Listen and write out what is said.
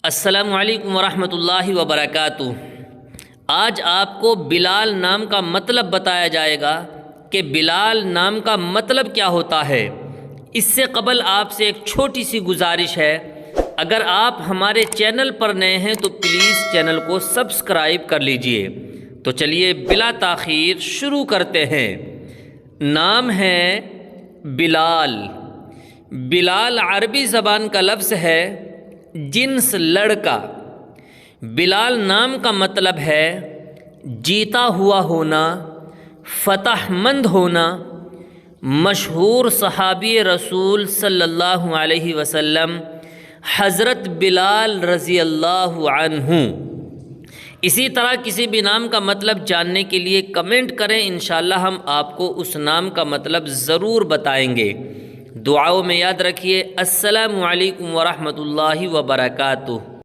السلام علیکم ورحمۃ اللہ وبرکاتہ۔ آج آپ کو بلال نام کا مطلب بتایا جائے گا کہ بلال نام کا مطلب کیا ہوتا ہے۔ اس سے قبل آپ سے ایک چھوٹی سی گزارش ہے، اگر آپ ہمارے چینل پر نئے ہیں تو پلیز چینل کو سبسکرائب کر لیجئے۔ تو چلیے بلا تاخیر شروع کرتے ہیں۔ نام ہے بلال۔ بلال عربی زبان کا لفظ ہے، جنس لڑکا۔ بلال نام کا مطلب ہے جیتا ہوا ہونا، فتح مند ہونا۔ مشہور صحابی رسول صلی اللہ علیہ وسلم حضرت بلال رضی اللہ عنہ۔ اسی طرح کسی بھی نام کا مطلب جاننے کے لیے کمنٹ کریں، انشاءاللہ ہم آپ کو اس نام کا مطلب ضرور بتائیں گے۔ دعاؤں میں یاد رکھیے۔ السلام علیکم ورحمۃ اللہ وبرکاتہ۔